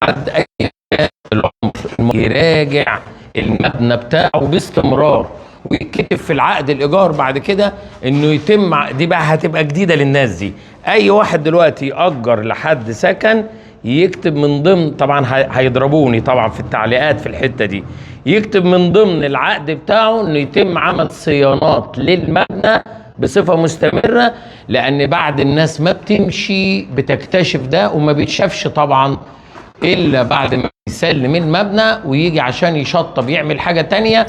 بعد اي العمر يراجع المبنى بتاعه باستمرار، ويتكتب في العقد الايجار بعد كده انه يتم. دي بقى هتبقى جديده للناس دي. اي واحد دلوقتي يأجر لحد سكن يكتب من ضمن، طبعا هيضربوني طبعا في التعليقات في الحته دي، يكتب من ضمن العقد بتاعه انه يتم عمل صيانات للمبنى بصفه مستمره، لان بعد الناس ما بتمشي بتكتشف ده، وما بيتشافش طبعا الا بعد ما يسلم المبنى ويجي عشان يشطب يعمل حاجه تانية،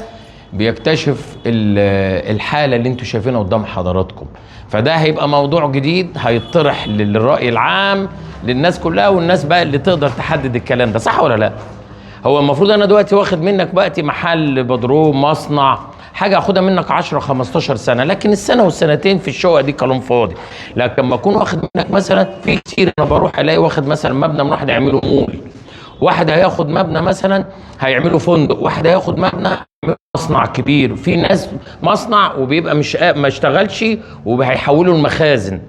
بيكتشف الحاله اللي انتوا شايفينها قدام حضراتكم. فده هيبقى موضوع جديد هيطرح للرأي العام للناس كلها، والناس بقى اللي تقدر تحدد الكلام ده صح ولا لا. هو المفروض انا دلوقتي واخد منك وقتي محل بدروم مصنع حاجه اخدها منك 10 15 سنه، لكن السنه والسنتين في الشقه دي كلام فاضي. لكن لما اكون واخد منك مثلا، في كتير انا بروح الاقي واخد مثلا مبنى من واحد يعمله مول، واحد هياخد مبنى مثلا هيعمله فندق، واحد هياخد مبنى مصنع كبير، في ناس مصنع وبيبقى مش ما اشتغلش وهيحولوا المخازن.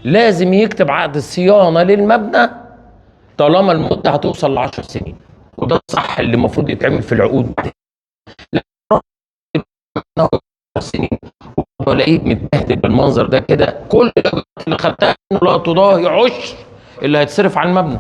لازم يكتب عقد الصيانه للمبنى طالما المده هتوصل ل 10 سنين، وده الصح اللي المفروض يتعمل في العقود. سنين ولاقيك متبهدل بالمنظر ده كده، كل اللي خدتها لا تضاهي عشر اللي هيتصرف على المبنى.